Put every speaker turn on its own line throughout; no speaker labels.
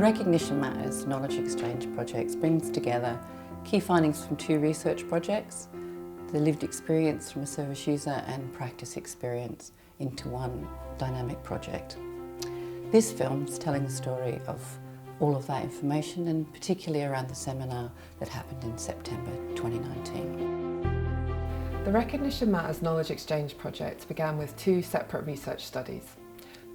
Recognition Matters Knowledge Exchange projects brings together key findings from 2 research projects, the lived experience from a service user and practice experience into one dynamic project. This film is telling the story of all of that information, and particularly around the seminar that happened in September 2019.
The Recognition Matters Knowledge Exchange project began with 2 separate research studies.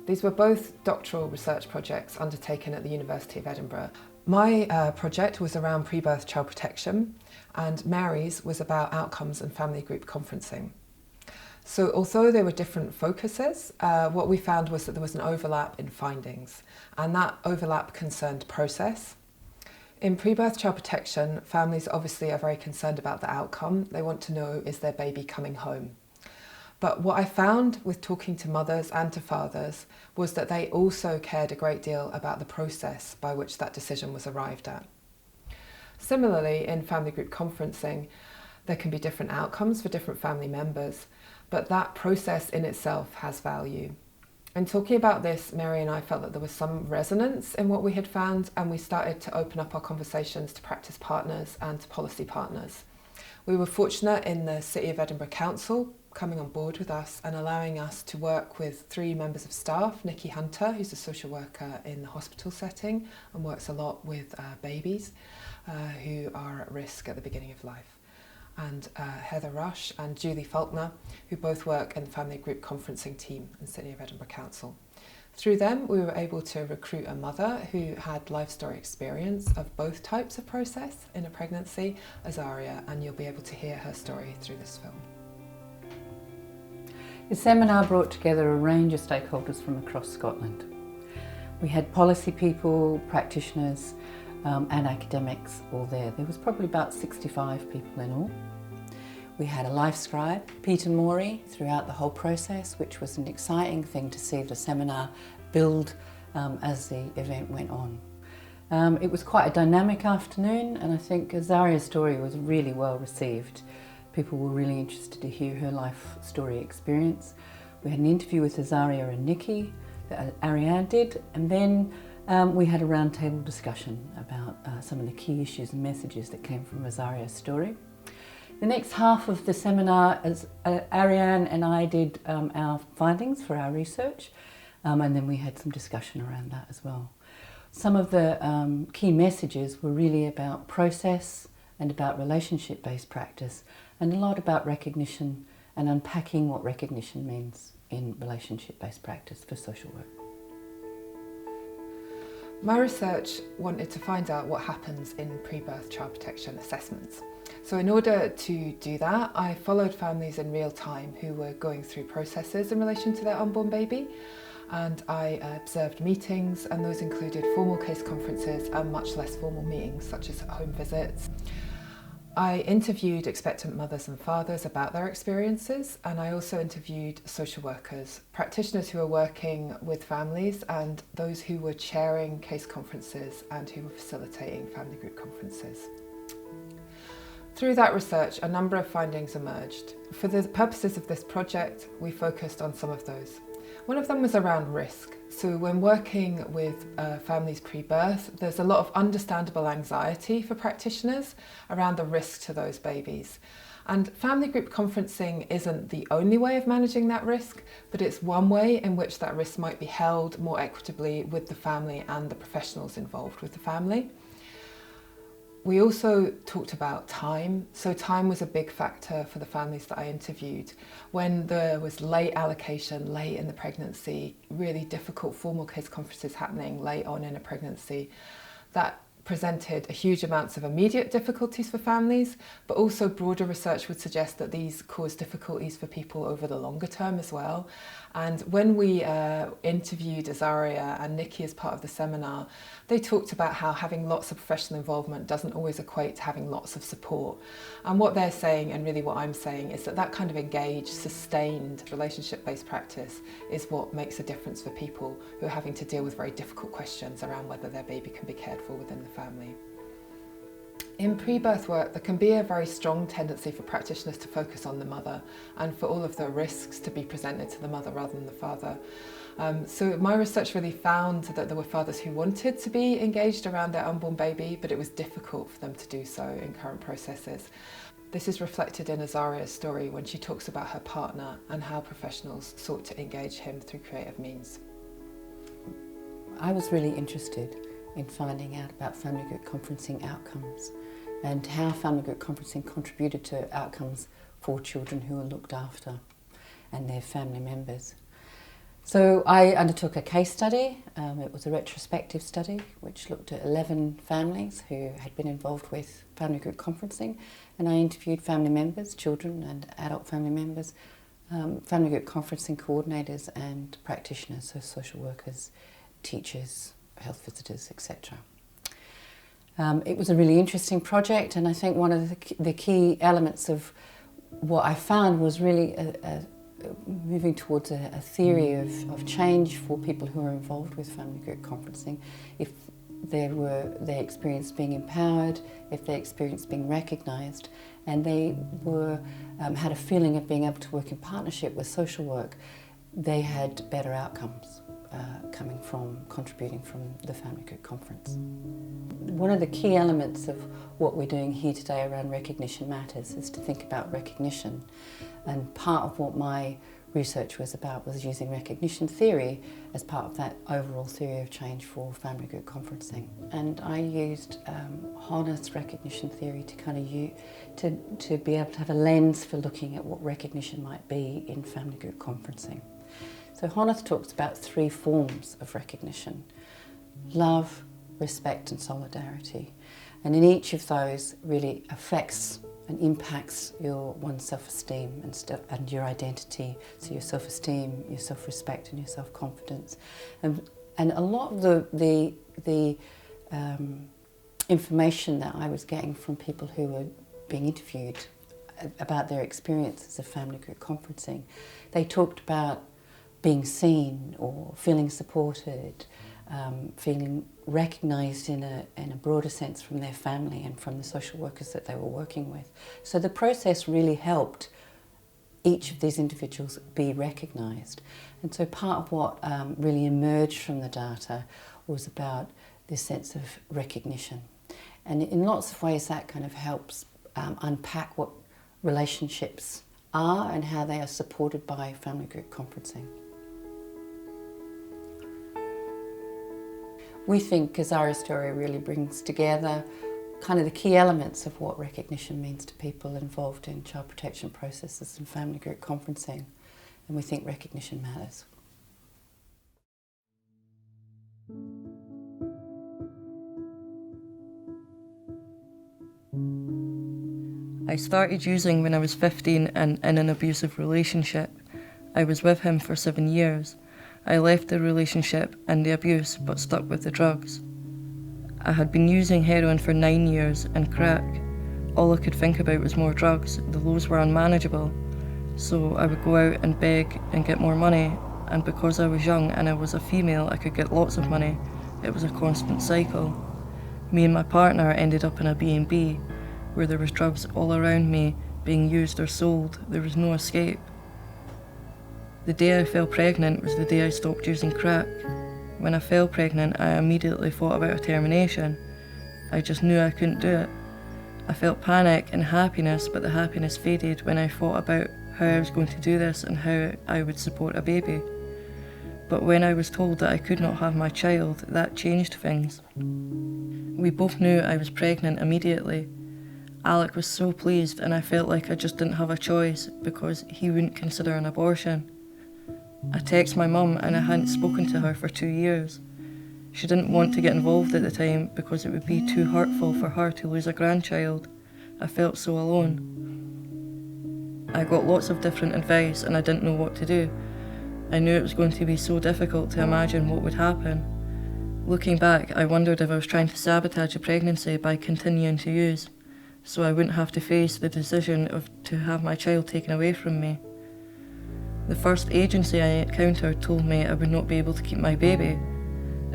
These were both doctoral research projects undertaken at the University of Edinburgh. My project was around pre-birth child protection, and Mary's was about outcomes and family group conferencing. So although there were different focuses, what we found was that there was an overlap in findings, and that overlap concerned process. In pre-birth child protection, families obviously are very concerned about the outcome. They want to know, is their baby coming home? But what I found with talking to mothers and to fathers was that they also cared a great deal about the process by which that decision was arrived at. Similarly, in family group conferencing, there can be different outcomes for different family members, but that process in itself has value. In talking about this, Mary and I felt that there was some resonance in what we had found, and we started to open up our conversations to practice partners and to policy partners. We were fortunate in the City of Edinburgh Council coming on board with us and allowing us to work with 3 members of staff, Nikki Hunter, who's a social worker in the hospital setting and works a lot with babies who are at risk at the beginning of life, and Heather Rush and Julie Faulkner, who both work in the family group conferencing team in the City of Edinburgh Council. Through them, we were able to recruit a mother who had life story experience of both types of process in a pregnancy, Azaria, and you'll be able to hear her story through this film.
The seminar brought together a range of stakeholders from across Scotland. We had policy people, practitioners and academics all there. There was probably about 65 people in all. We had a life scribe, Peter Morey, throughout the whole process, which was an exciting thing to see the seminar build as the event went on. It was quite a dynamic afternoon, and I think Azaria's story was really well received. People were really interested to hear her life story experience. We had an interview with Azaria and Nikki that Ariane did, and then we had a roundtable discussion about some of the key issues and messages that came from Azaria's story. The next half of the seminar, Ariane and I did our findings for our research, and then we had some discussion around that as well. Some of the key messages were really about process and about relationship-based practice, and a lot about recognition and unpacking what recognition means in relationship-based practice for social work.
My research wanted to find out what happens in pre-birth child protection assessments. So in order to do that, I followed families in real time who were going through processes in relation to their unborn baby, and I observed meetings, and those included formal case conferences and much less formal meetings such as home visits. I interviewed expectant mothers and fathers about their experiences, and I also interviewed social workers, practitioners who are working with families, and those who were chairing case conferences and who were facilitating family group conferences. Through that research, a number of findings emerged. For the purposes of this project, we focused on some of those. One of them was around risk. So when working with families pre-birth, there's a lot of understandable anxiety for practitioners around the risk to those babies. And family group conferencing isn't the only way of managing that risk, but it's one way in which that risk might be held more equitably with the family and the professionals involved with the family. We also talked about time. So time was a big factor for the families that I interviewed. When there was late allocation, late in the pregnancy, really difficult formal case conferences happening late on in a pregnancy, that presented a huge amounts of immediate difficulties for families, but also broader research would suggest that these cause difficulties for people over the longer term as well. And when we interviewed Azaria and Nikki as part of the seminar, they talked about how having lots of professional involvement doesn't always equate to having lots of support. And what they're saying, and really what I'm saying, is that that kind of engaged, sustained, relationship-based practice is what makes a difference for people who are having to deal with very difficult questions around whether their baby can be cared for within the family. In pre-birth work, there can be a very strong tendency for practitioners to focus on the mother and for all of the risks to be presented to the mother rather than the father. So my research really found that there were fathers who wanted to be engaged around their unborn baby, but it was difficult for them to do so in current processes. This is reflected in Azaria's story when she talks about her partner and how professionals sought to engage him through creative means.
I was really interested in finding out about family group conferencing outcomes and how family group conferencing contributed to outcomes for children who were looked after and their family members. So I undertook a case study. It was a retrospective study which looked at 11 families who had been involved with family group conferencing, and I interviewed family members, children and adult family members, family group conferencing coordinators and practitioners, so social workers, teachers, health visitors, etc. It was a really interesting project, and I think one of the key elements of what I found was really moving towards a theory of change for people who are involved with family group conferencing. If they experienced being empowered, if they experienced being recognised, and they had a feeling of being able to work in partnership with social work, they had better outcomes coming from contributing from the family group conference. One of the key elements of what we're doing here today around recognition matters is to think about recognition, and part of what my research was about was using recognition theory as part of that overall theory of change for family group conferencing. And I used honest recognition theory to be able to have a lens for looking at what recognition might be in family group conferencing. So Honeth talks about 3 forms of recognition: love, respect and solidarity. And in each of those really affects and impacts one's self-esteem and your identity, so your self-esteem, your self-respect and your self-confidence. And a lot of the information that I was getting from people who were being interviewed about their experiences of family group conferencing, they talked about being seen or feeling supported, feeling recognised in a broader sense from their family and from the social workers that they were working with. So the process really helped each of these individuals be recognised. And so part of what really emerged from the data was about this sense of recognition. And in lots of ways that kind of helps unpack what relationships are and how they are supported by family group conferencing. We think Azaria's story really brings together kind of the key elements of what recognition means to people involved in child protection processes and family group conferencing, and we think recognition matters.
I started using when I was 15 and in an abusive relationship. I was with him for 7 years. I left the relationship and the abuse, but stuck with the drugs. I had been using heroin for 9 years and crack. All I could think about was more drugs. The lows were unmanageable. So I would go out and beg and get more money, and because I was young and I was a female, I could get lots of money. It was a constant cycle. Me and my partner ended up in a B&B, where there was drugs all around me being used or sold. There was no escape. The day I fell pregnant was the day I stopped using crack. When I fell pregnant, I immediately thought about a termination. I just knew I couldn't do it. I felt panic and happiness, but the happiness faded when I thought about how I was going to do this and how I would support a baby. But when I was told that I could not have my child, that changed things. We both knew I was pregnant immediately. Alec was so pleased, and I felt like I just didn't have a choice because he wouldn't consider an abortion. I texted my mum and I hadn't spoken to her for 2 years. She didn't want to get involved at the time because it would be too hurtful for her to lose a grandchild. I felt so alone. I got lots of different advice and I didn't know what to do. I knew it was going to be so difficult to imagine what would happen. Looking back, I wondered if I was trying to sabotage a pregnancy by continuing to use, so I wouldn't have to face the decision to have my child taken away from me. The first agency I encountered told me I would not be able to keep my baby.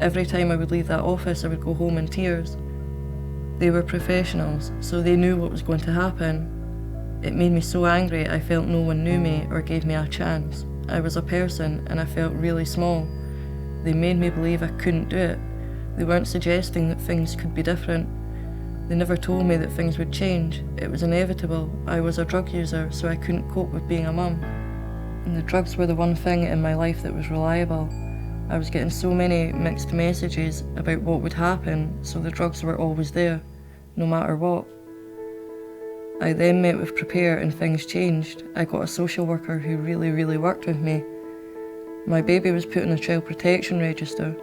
Every time I would leave that office, I would go home in tears. They were professionals, so they knew what was going to happen. It made me so angry I felt no one knew me or gave me a chance. I was a person and I felt really small. They made me believe I couldn't do it. They weren't suggesting that things could be different. They never told me that things would change. It was inevitable. I was a drug user, so I couldn't cope with being a mum. And the drugs were the one thing in my life that was reliable. I was getting so many mixed messages about what would happen, so the drugs were always there, no matter what. I then met with Prepare and things changed. I got a social worker who really worked with me. My baby was put on a child protection register.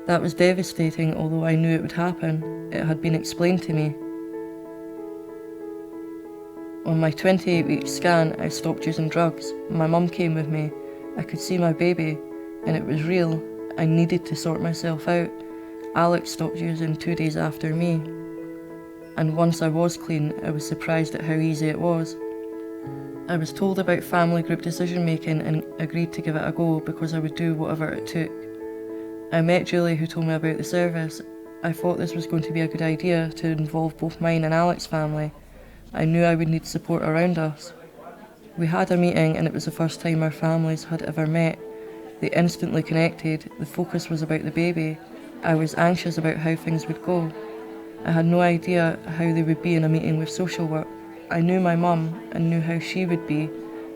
That was devastating, although I knew it would happen. It had been explained to me. On my 28-week scan, I stopped using drugs. My mum came with me. I could see my baby, and it was real. I needed to sort myself out. Alex stopped using 2 days after me. And once I was clean, I was surprised at how easy it was. I was told about family group decision making and agreed to give it a go because I would do whatever it took. I met Julie, who told me about the service. I thought this was going to be a good idea to involve both mine and Alex's family. I knew I would need support around us. We had a meeting and it was the first time our families had ever met. They instantly connected. The focus was about the baby. I was anxious about how things would go. I had no idea how they would be in a meeting with social work. I knew my mum and knew how she would be,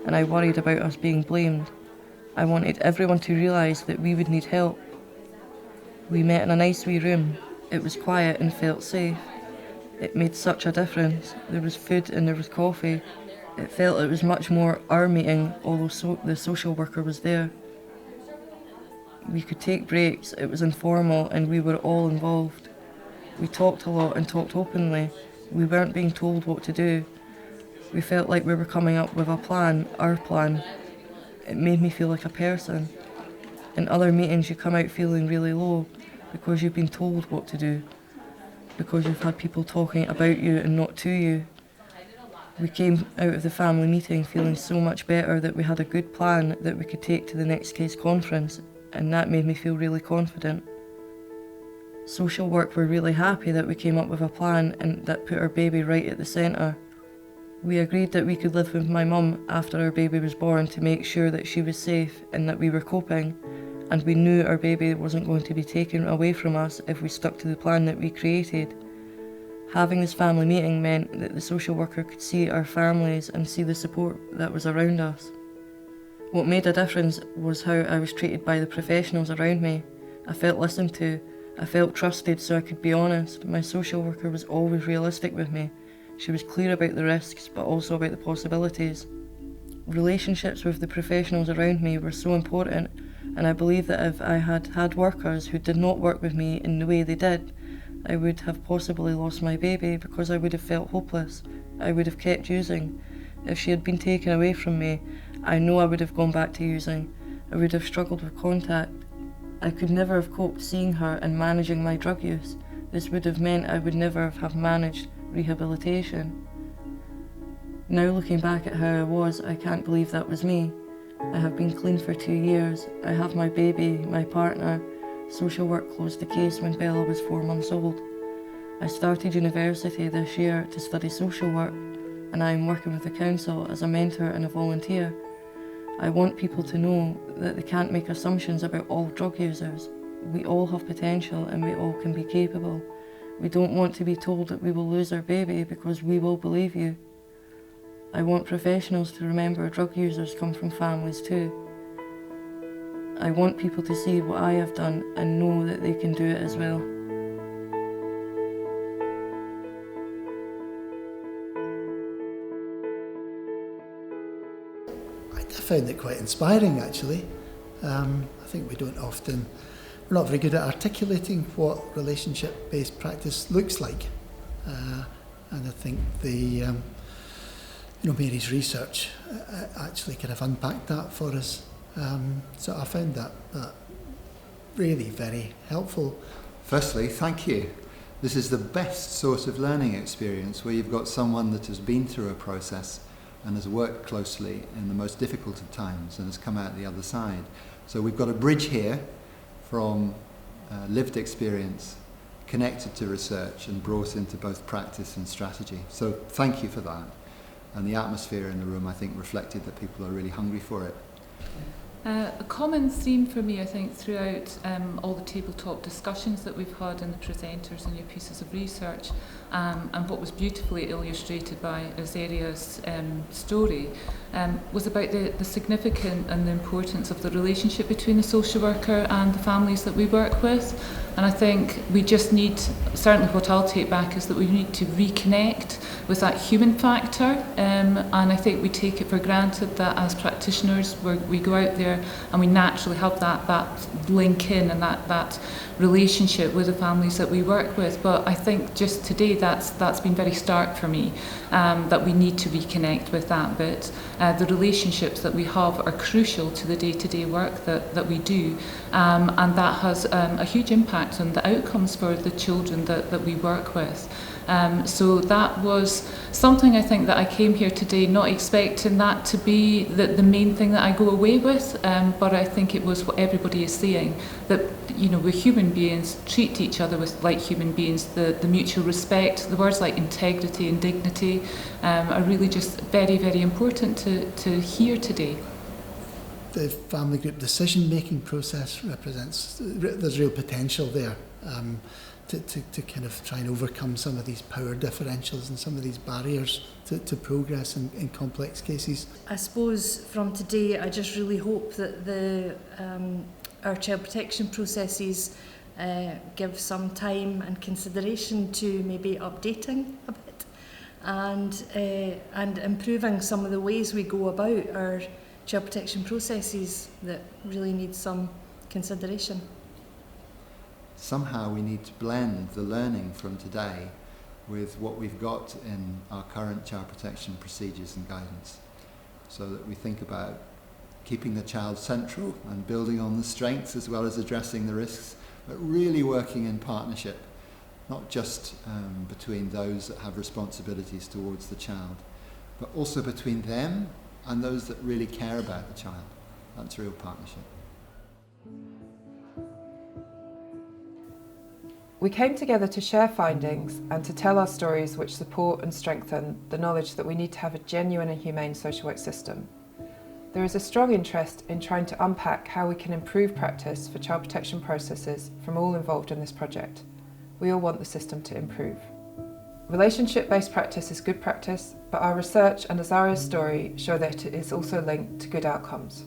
and I worried about us being blamed. I wanted everyone to realise that we would need help. We met in a nice wee room. It was quiet and felt safe. It made such a difference. There was food and there was coffee. It felt it was much more our meeting, although the social worker was there. We could take breaks, it was informal, and we were all involved. We talked a lot and talked openly. We weren't being told what to do. We felt like we were coming up with a plan, our plan. It made me feel like a person. In other meetings you come out feeling really low because you've been told what to do, because you've had people talking about you and not to you. We came out of the family meeting feeling so much better that we had a good plan that we could take to the next case conference, and that made me feel really confident. Social work were really happy that we came up with a plan and that put our baby right at the centre. We agreed that we could live with my mum after our baby was born to make sure that she was safe and that we were coping, and we knew our baby wasn't going to be taken away from us if we stuck to the plan that we created. Having this family meeting meant that the social worker could see our families and see the support that was around us. What made a difference was how I was treated by the professionals around me. I felt listened to, I felt trusted so I could be honest. My social worker was always realistic with me. She was clear about the risks, but also about the possibilities. Relationships with the professionals around me were so important, and I believe that if I had had workers who did not work with me in the way they did, I would have possibly lost my baby because I would have felt hopeless. I would have kept using. If she had been taken away from me, I know I would have gone back to using. I would have struggled with contact. I could never have coped seeing her and managing my drug use. This would have meant I would never have managed rehabilitation. Now looking back at how I was, I can't believe that was me. I have been clean for 2 years. I have my baby, my partner. Social work closed the case when Bella was 4 months old. I started university this year to study social work, and I am working with the council as a mentor and a volunteer. I want people to know that they can't make assumptions about all drug users. We all have potential and we all can be capable. We don't want to be told that we will lose our baby because we will believe you. I want professionals to remember drug users come from families too. I want people to see what I have done and know that they can do it as well.
I found it quite inspiring actually. I think we're not very good at articulating what relationship-based practice looks like. And I think Mary's research actually kind of unpacked that for us. So I found that really very helpful.
Firstly, thank you. This is the best sort of learning experience where you've got someone that has been through a process and has worked closely in the most difficult of times and has come out the other side. So we've got a bridge here from lived experience, connected to research and brought into both practice and strategy. So thank you for that. And the atmosphere in the room, I think, reflected that people are really hungry for it.
A common theme for me, I think, throughout all the tabletop discussions that we've had and the presenters and your pieces of research, and what was beautifully illustrated by Azaria's story, was about the significance and the importance of the relationship between the social worker and the families that we work with. And I think we just need, certainly what I'll take back is that we need to reconnect with that human factor, and I think we take it for granted that as practitioners we go out there and we naturally have that link in and that relationship with the families that we work with. But I think just today that's been very stark for me, that we need to reconnect with that bit. The relationships that we have are crucial to the day-to-day work that we do, and that has a huge impact on the outcomes for the children that we work with. So that was something I think that I came here today not expecting that to be the main thing that I go away with, but I think it was what everybody is saying, that we're human beings, treat each other like human beings, the mutual respect, the words like integrity and dignity are really just very, very important to hear today.
The family group decision-making process there's real potential there to kind of try and overcome some of these power differentials and some of these barriers to progress in complex cases.
I suppose from today I just really hope that our child protection processes give some time and consideration to maybe updating a bit and improving some of the ways we go about our child protection processes that really need some consideration.
Somehow we need to blend the learning from today with what we've got in our current child protection procedures and guidance, so that we think about keeping the child central and building on the strengths as well as addressing the risks, but really working in partnership, not just between those that have responsibilities towards the child, but also between them and those that really care about the child. That's real partnership.
We came together to share findings and to tell our stories which support and strengthen the knowledge that we need to have a genuine and humane social work system. There is a strong interest in trying to unpack how we can improve practice for child protection processes from all involved in this project. We all want the system to improve. Relationship-based practice is good practice, but our research and Azaria's story show that it is also linked to good outcomes.